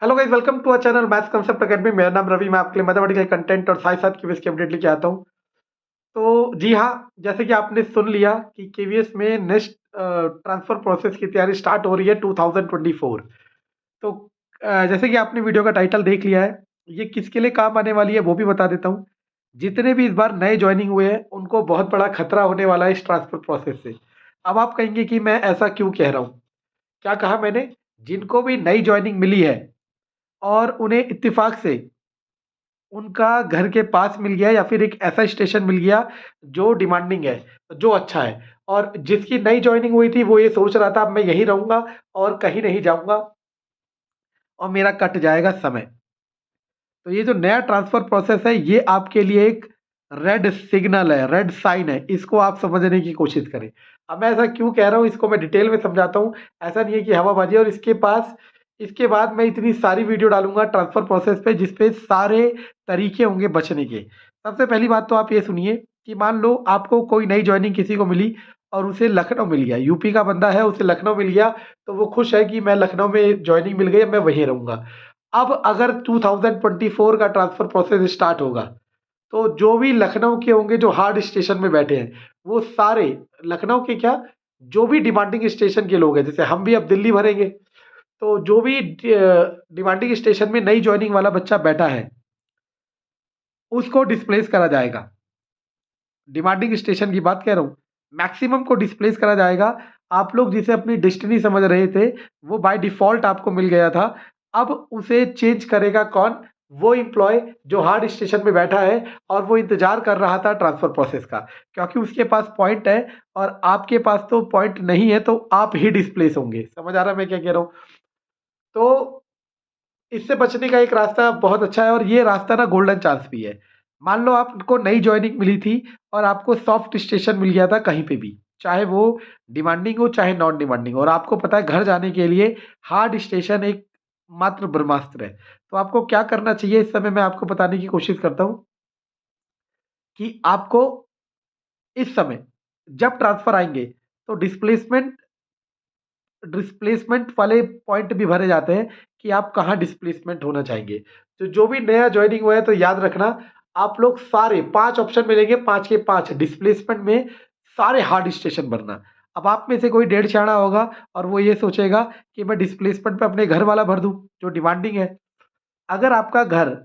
Hello guys, welcome to our channel maths concept academy. मेरा नाम रवि। मैं आपके लिए मैथमेटिकल कंटेंट और साथ साथ केवीएस की अपडेट लेके आता हूँ। तो जी हाँ, जैसे कि आपने सुन लिया कि केवीएस में नेक्स्ट ट्रांसफर प्रोसेस की तैयारी स्टार्ट हो रही है 2024। तो जैसे कि आपने वीडियो का टाइटल देख लिया है, ये किसके लिए काम आने वाली है वो भी बता देता हूँ। जितने भी इस बार नए ज्वाइनिंग हुए हैं उनको बहुत बड़ा खतरा होने वाला है इस ट्रांसफर प्रोसेस से। अब आप कहेंगे कि मैं ऐसा क्यों कह रहा हूँ। क्या कहा मैंने? जिनको भी नई ज्वाइनिंग मिली है और उन्हें इत्तेफाक से उनका घर के पास मिल गया या फिर एक ऐसा स्टेशन मिल गया जो डिमांडिंग है, जो अच्छा है, और जिसकी नई जॉइनिंग हुई थी वो ये सोच रहा था अब मैं यहीं रहूँगा और कहीं नहीं जाऊँगा और मेरा कट जाएगा समय। तो ये जो नया ट्रांसफ़र प्रोसेस है ये आपके लिए एक रेड सिग्नल है, रेड साइन है, इसको आप समझने की कोशिश करें। अब मैं ऐसा क्यों कह रहा हूँ इसको मैं डिटेल में समझाता हूँ। ऐसा नहीं है कि हवाबाजी है। और इसके बाद मैं इतनी सारी वीडियो डालूँगा ट्रांसफ़र प्रोसेस पे जिस पे सारे तरीके होंगे बचने के। सबसे पहली बात तो आप ये सुनिए कि मान लो आपको कोई नई जॉइनिंग किसी को मिली और उसे लखनऊ मिल गया, यूपी का बंदा है उसे लखनऊ मिल गया, तो वो खुश है कि मैं लखनऊ में जॉइनिंग मिल गई, अब मैं वहीं रहूँगा। अब अगर 2024 का ट्रांसफर प्रोसेस स्टार्ट होगा तो जो भी लखनऊ के होंगे जो हार्ड स्टेशन में बैठे हैं वो सारे लखनऊ के क्या, जो भी डिमांडिंग स्टेशन के लोग हैं, जैसे हम भी अब दिल्ली भरेंगे, तो जो भी डिमांडिंग स्टेशन में नई ज्वाइनिंग वाला बच्चा बैठा है उसको डिस्प्लेस करा जाएगा। डिमांडिंग स्टेशन की बात कह रहा हूँ, मैक्सिमम को डिस्प्लेस करा जाएगा। आप लोग जिसे अपनी डेस्टिनी समझ रहे थे वो बाय डिफ़ॉल्ट आपको मिल गया था। अब उसे चेंज करेगा कौन? वो एम्प्लॉय जो हार्ड स्टेशन में बैठा है और वो इंतज़ार कर रहा था ट्रांसफ़र प्रोसेस का, क्योंकि उसके पास पॉइंट है और आपके पास तो पॉइंट नहीं है, तो आप ही डिस्प्लेस होंगे। समझ आ रहा है मैं क्या कह रहा हूँ? तो इससे बचने का एक रास्ता बहुत अच्छा है और ये रास्ता ना गोल्डन चांस भी है। मान लो आपको नई जॉइनिंग मिली थी और आपको सॉफ्ट स्टेशन मिल गया था कहीं पे भी, चाहे वो डिमांडिंग हो चाहे नॉन डिमांडिंग हो, और आपको पता है घर जाने के लिए हार्ड स्टेशन एक मात्र ब्रह्मास्त्र है। तो आपको क्या करना चाहिए इस समय मैं आपको बताने की कोशिश करता हूँ कि आपको इस समय जब ट्रांसफ़र आएँगे तो डिस्प्लेसमेंट वाले पॉइंट भी भरे जाते हैं कि आप कहाँ डिस्प्लेसमेंट होना चाहेंगे। तो जो भी नया जॉइनिंग हुआ है तो याद रखना, आप लोग सारे 5 ऑप्शन मिलेंगे, 5 के 5 डिस्प्लेसमेंट में सारे हार्ड स्टेशन भरना। अब आप में से कोई डेढ़ छाना होगा और वो ये सोचेगा कि मैं डिस्प्लेसमेंट पे अपने घर वाला भर दूँ जो डिमांडिंग है। अगर आपका घर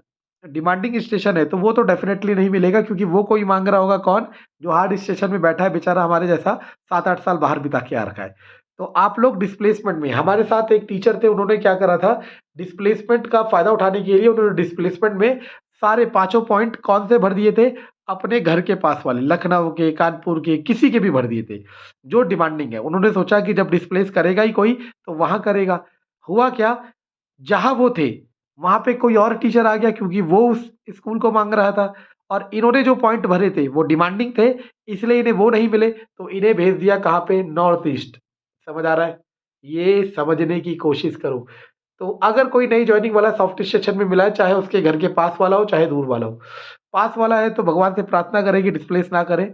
डिमांडिंग स्टेशन है तो वो तो डेफ़िनेटली नहीं मिलेगा, क्योंकि वो कोई माँग रहा होगा कौन? जो हार्ड स्टेशन में बैठा है बेचारा, हमारे जैसा 7-8 साल बाहर बिता के आ रखा है। तो आप लोग डिस्प्लेसमेंट में, हमारे साथ एक टीचर थे उन्होंने क्या करा था, डिस्प्लेसमेंट का फ़ायदा उठाने के लिए उन्होंने डिस्प्लेसमेंट में सारे पाँचों पॉइंट कौन से भर दिए थे? अपने घर के पास वाले, लखनऊ के, कानपुर के, किसी के भी भर दिए थे, जो डिमांडिंग है। उन्होंने सोचा कि जब डिस्प्लेस करेगा ही कोई तो वहाँ करेगा। हुआ क्या? जहाँ वो थे, वहाँ पे कोई और टीचर आ गया, क्योंकि वो उस स्कूल को माँग रहा था और इन्होंने जो पॉइंट भरे थे वो डिमांडिंग थे, इसलिए इन्हें वो नहीं मिले, तो इन्हें भेज दिया कहाँ पे? North east. समझ आ रहा है? ये समझने की कोशिश करो। तो अगर कोई नई जॉइनिंग वाला सॉफ्ट स्टेशन में मिला है, चाहे उसके घर के पास वाला हो, चाहे दूर वाला हो। पास वाला है तो भगवान से प्रार्थना करें कि डिस्प्लेस ना करे,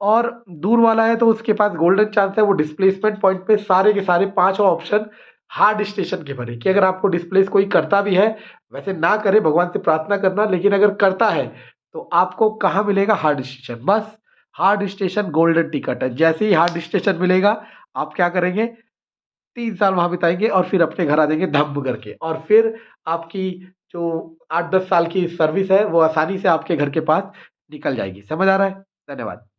और दूर वाला है तो उसके पास गोल्डन चांस है वो डिस्प्लेसमेंट पॉइंट पे सारे के सारे पांचों ऑप्शन हार्ड स्टेशन के भरे, कि अगर आपको डिस्प्लेस कोई करता भी है, वैसे ना करे, भगवान से प्रार्थना करना, लेकिन अगर करता है तो आपको कहाँ मिलेगा? Hard station. बस हार्ड स्टेशन गोल्डन टिकट है। जैसे ही हार्ड स्टेशन मिलेगा आप क्या करेंगे? 3 साल वहां बिताएंगे और फिर अपने घर आ जाएंगे धम्म करके, और फिर आपकी जो 8-10 साल की सर्विस है वो आसानी से आपके घर के पास निकल जाएगी। समझ आ रहा है? धन्यवाद।